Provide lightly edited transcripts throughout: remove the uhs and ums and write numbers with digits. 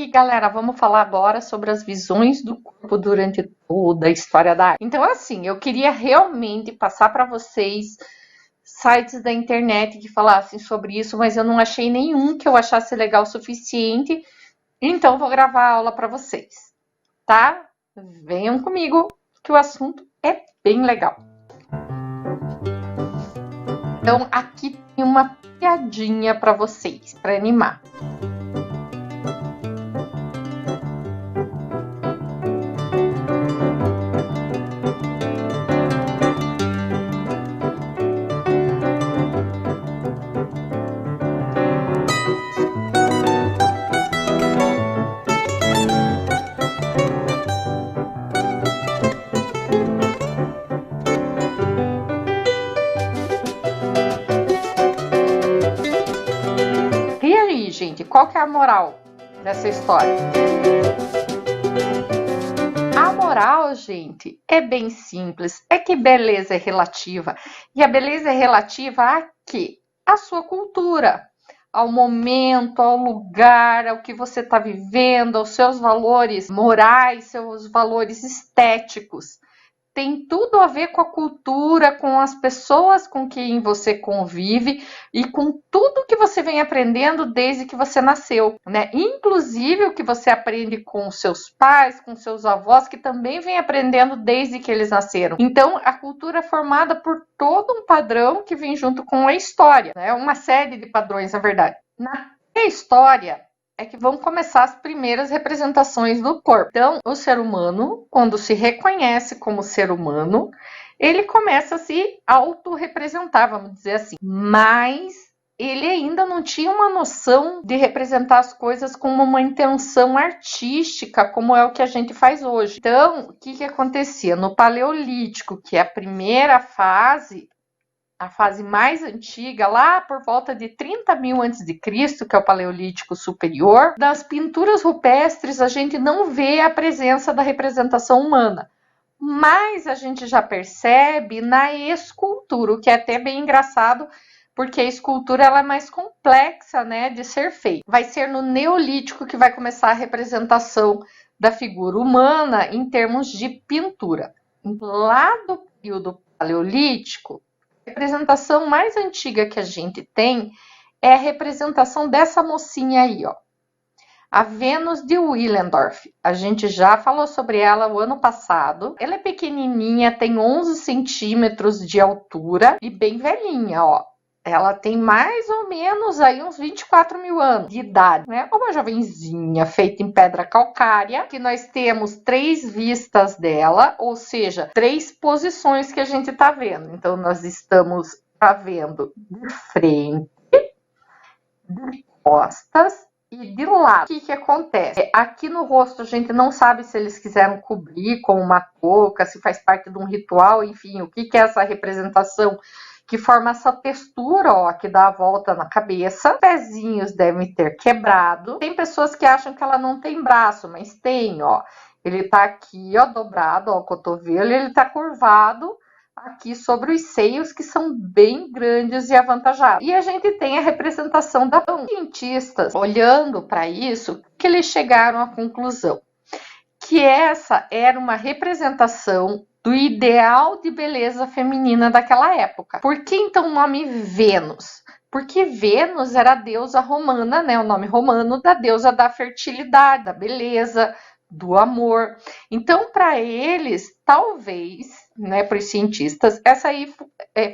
aí, galera, vamos falar agora sobre as visões do corpo durante toda a história da arte. Então, assim, eu queria realmente passar para vocês sites da internet que falassem sobre isso, mas eu não achei nenhum que eu achasse legal o suficiente, então vou gravar a aula para vocês, tá? Venham comigo, que o assunto é bem legal. Então, aqui tem uma piadinha para vocês, para animar. E aí, gente, qual que é a moral dessa história? A moral, gente, é bem simples. É que beleza é relativa. E a beleza é relativa a quê? À sua cultura, ao momento, ao lugar, ao que você está vivendo, aos seus valores morais, seus valores estéticos. Tem tudo a ver com a cultura, com as pessoas com quem você convive e com tudo que você vem aprendendo desde que você nasceu, né? Inclusive o que você aprende com seus pais, com seus avós, que também vem aprendendo desde que eles nasceram. Então, a cultura é formada por todo um padrão que vem junto com a história, né? Uma série de padrões, na verdade. Na história é que vão começar as primeiras representações do corpo. Então, o ser humano, quando se reconhece como ser humano, ele começa a se autorrepresentar, vamos dizer assim. Mas ele ainda não tinha uma noção de representar as coisas com uma intenção artística, como é o que a gente faz hoje. Então, o que acontecia? No Paleolítico, que é a primeira fase, a fase mais antiga, lá por volta de 30.000 a.C., que é o Paleolítico Superior, das pinturas rupestres a gente não vê a presença da representação humana. Mas a gente já percebe na escultura, o que é até bem engraçado, porque a escultura ela é mais complexa, né, de ser feita. Vai ser no Neolítico que vai começar a representação da figura humana em termos de pintura. Lá do período Paleolítico, a representação mais antiga que a gente tem é a representação dessa mocinha aí, ó. A Vênus de Willendorf. A gente já falou sobre ela o ano passado. Ela é pequenininha, tem 11 centímetros de altura e bem velhinha, ó. Ela tem mais ou menos aí uns 24.000 anos de idade, né? Uma jovenzinha feita em pedra calcária, que nós temos 3 vistas dela, ou seja, 3 posições que a gente tá vendo. Então, nós estamos vendo de frente, de costas e de lado. O que acontece? Aqui no rosto a gente não sabe se eles quiseram cobrir com uma touca, se faz parte de um ritual, enfim, o que é essa representação que forma essa textura, ó, que dá a volta na cabeça. Pezinhos devem ter quebrado. Tem pessoas que acham que ela não tem braço, mas tem, ó. Ele tá aqui, ó, dobrado, ó, o cotovelo, e ele tá curvado aqui sobre os seios, que são bem grandes e avantajados. E a gente tem a representação da mão. Os cientistas, olhando para isso, que eles chegaram à conclusão que essa era uma representação do ideal de beleza feminina daquela época. Por que então o nome Vênus? Porque Vênus era a deusa romana, né? O nome romano da deusa da fertilidade, da beleza, do amor. Então, para eles, talvez, né, para os cientistas, essa aí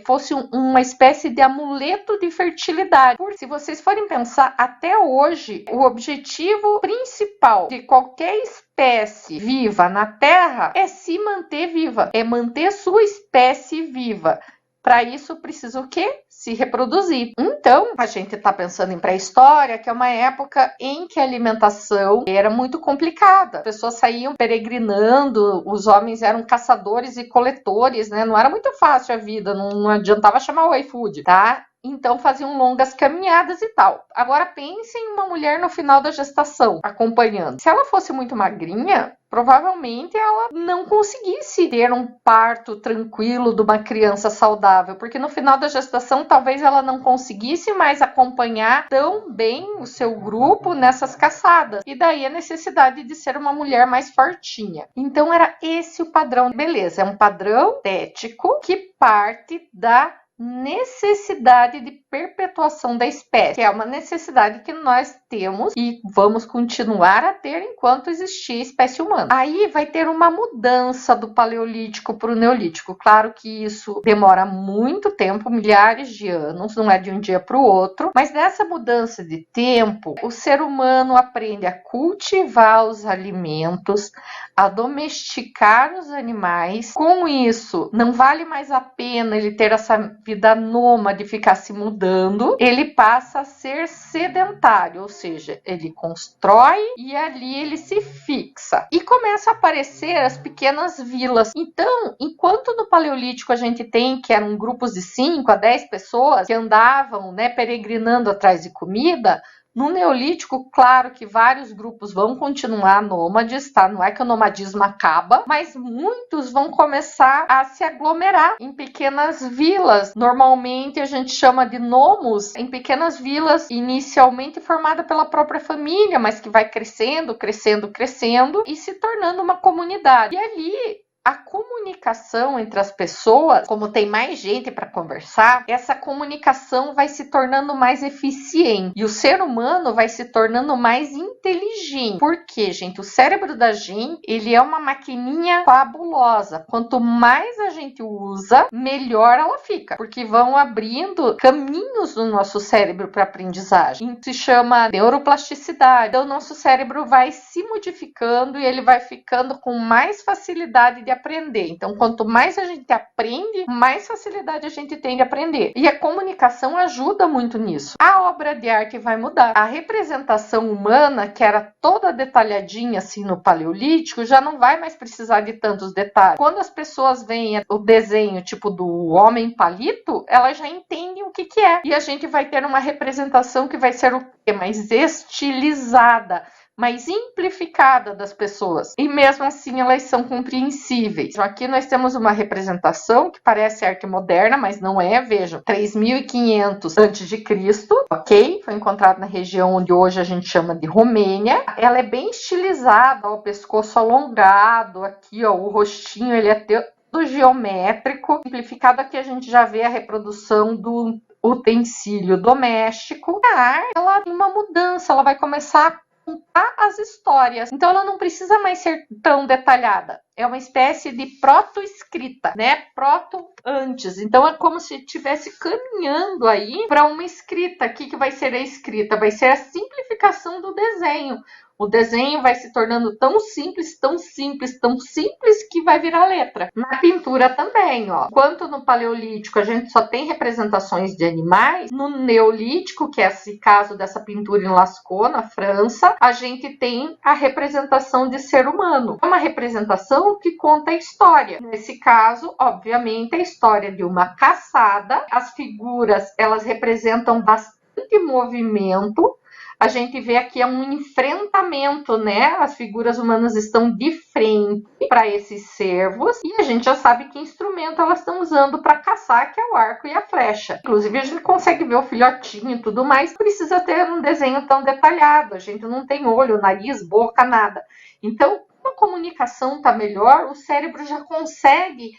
fosse uma espécie de amuleto de fertilidade. Porque, se vocês forem pensar, até hoje, o objetivo principal de qualquer espécie viva na Terra é se manter viva, é manter sua espécie viva. Para isso, precisa o quê? Se reproduzir. Então, a gente está pensando em pré-história, que é uma época em que a alimentação era muito complicada. As pessoas saíam peregrinando, os homens eram caçadores e coletores, né? Não era muito fácil a vida, não adiantava chamar o iFood, tá? então faziam longas caminhadas e tal. Agora pense em uma mulher no final da gestação, acompanhando. Se ela fosse muito magrinha, provavelmente ela não conseguisse ter um parto tranquilo de uma criança saudável, porque no final da gestação talvez ela não conseguisse mais acompanhar tão bem o seu grupo nessas caçadas. E daí a necessidade de ser uma mulher mais fortinha. Então era esse o padrão. Beleza, é um padrão estético que parte da necessidade de perpetuação da espécie, que é uma necessidade que nós temos e vamos continuar a ter enquanto existir espécie humana. Aí vai ter uma mudança do paleolítico para o neolítico. Claro que isso demora muito tempo, milhares de anos, não é de um dia para o outro, mas nessa mudança de tempo, o ser humano aprende a cultivar os alimentos, a domesticar os animais. Com isso, não vale mais a pena ele ter essa vida nômade, ficar se mudando, ele passa a ser sedentário, ou seja, ele constrói e ali ele se fixa. E começa a aparecer as pequenas vilas. Então, enquanto no Paleolítico a gente tem que eram grupos de 5 a 10 pessoas que andavam, né, peregrinando atrás de comida, no Neolítico, claro que vários grupos vão continuar nômades, tá? Não é que o nomadismo acaba, mas muitos vão começar a se aglomerar em pequenas vilas. Normalmente a gente chama de nomos, em pequenas vilas inicialmente formada pela própria família, mas que vai crescendo, crescendo, crescendo e se tornando uma comunidade. E ali a comunicação entre as pessoas, como tem mais gente para conversar, essa comunicação vai se tornando mais eficiente e o ser humano vai se tornando mais inteligente. Por quê, gente? O cérebro da gente, ele é uma maquininha fabulosa. Quanto mais a gente usa, melhor ela fica, porque vão abrindo caminhos no nosso cérebro para aprendizagem. Isso se chama neuroplasticidade. Então, o nosso cérebro vai se modificando e ele vai ficando com mais facilidade de aprender. Então, quanto mais a gente aprende, mais facilidade a gente tem de aprender. E a comunicação ajuda muito nisso. A obra de arte vai mudar. A representação humana, que era toda detalhadinha assim no Paleolítico, já não vai mais precisar de tantos detalhes. Quando as pessoas veem o desenho tipo do homem palito, elas já entendem o que é. E a gente vai ter uma representação que vai ser o quê? Mais estilizada, mais simplificada das pessoas. E mesmo assim elas são compreensíveis. Então, aqui nós temos uma representação que parece arte moderna, mas não é. Vejam, 3.500 a.C., ok? Foi encontrado na região onde hoje a gente chama de Romênia. Ela é bem estilizada, ó, o pescoço alongado, aqui ó, o rostinho ele é todo geométrico. Simplificado, aqui a gente já vê a reprodução do utensílio doméstico. A arte, ela tem uma mudança, ela vai começar a contar as histórias. Então ela não precisa mais ser tão detalhada. É uma espécie de proto-escrita, né? Proto antes. Então é como se estivesse caminhando aí para uma escrita. O que vai ser a escrita? Vai ser a simplificação do desenho. O desenho vai se tornando tão simples, tão simples, tão simples que vai virar letra. Na pintura também, ó. Enquanto no Paleolítico a gente só tem representações de animais, no Neolítico, que é esse caso dessa pintura em Lascaux, na França, a gente tem a representação de ser humano. É uma representação que conta a história. Nesse caso, obviamente, a história de uma caçada. As figuras, elas representam bastante movimento. A gente vê aqui um enfrentamento, né? As figuras humanas estão de frente para esses cervos e a gente já sabe que instrumento elas estão usando para caçar, que é o arco e a flecha. Inclusive, a gente consegue ver o filhotinho e tudo mais. Precisa ter um desenho tão detalhado. A gente não tem olho, nariz, boca, nada. Então, como a comunicação está melhor, o cérebro já consegue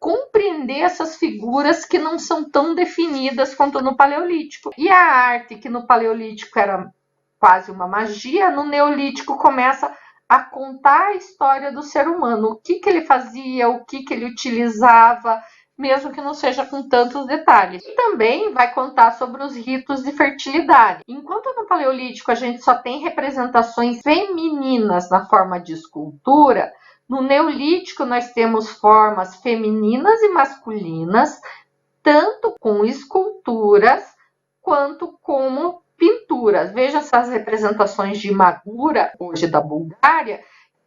compreender essas figuras que não são tão definidas quanto no Paleolítico. E a arte, que no Paleolítico era quase uma magia, no Neolítico começa a contar a história do ser humano, o que ele fazia, o que ele utilizava, mesmo que não seja com tantos detalhes. E também vai contar sobre os ritos de fertilidade. Enquanto no Paleolítico a gente só tem representações femininas na forma de escultura, no Neolítico nós temos formas femininas e masculinas, tanto com esculturas quanto como pinturas. Veja essas representações de Magura, hoje da Bulgária.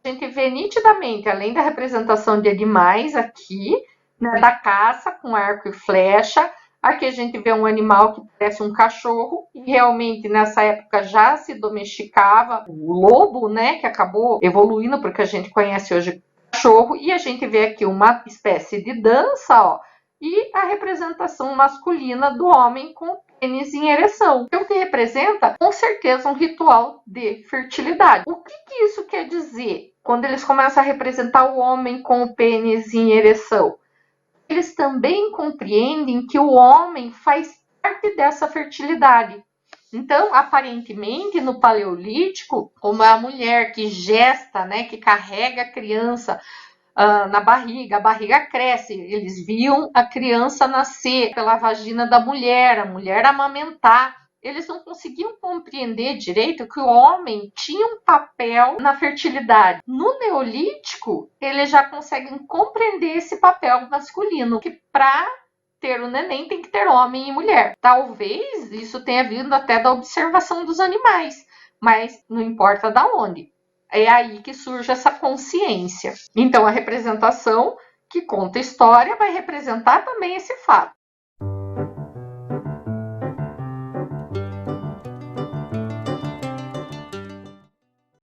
A gente vê nitidamente, além da representação de animais aqui, né, da caça com arco e flecha, Aqui a gente vê um animal que parece um cachorro, e realmente nessa época já se domesticava o lobo, né, que acabou evoluindo porque a gente conhece hoje o cachorro, e a gente vê aqui uma espécie de dança, ó, e a representação masculina do homem com o pênis em ereção. Então, o que representa, com certeza, um ritual de fertilidade. O que isso quer dizer quando eles começam a representar o homem com o pênis em ereção? Eles também compreendem que o homem faz parte dessa fertilidade. Então, aparentemente, no Paleolítico, como é a mulher que gesta, né, que carrega a criança na barriga, a barriga cresce, eles viam a criança nascer pela vagina da mulher, a mulher amamentar. Eles não conseguiam compreender direito que o homem tinha um papel na fertilidade. No Neolítico, eles já conseguem compreender esse papel masculino, que para ter o neném tem que ter homem e mulher. Talvez isso tenha vindo até da observação dos animais, mas não importa da onde. É aí que surge essa consciência. Então, a representação que conta a história vai representar também esse fato.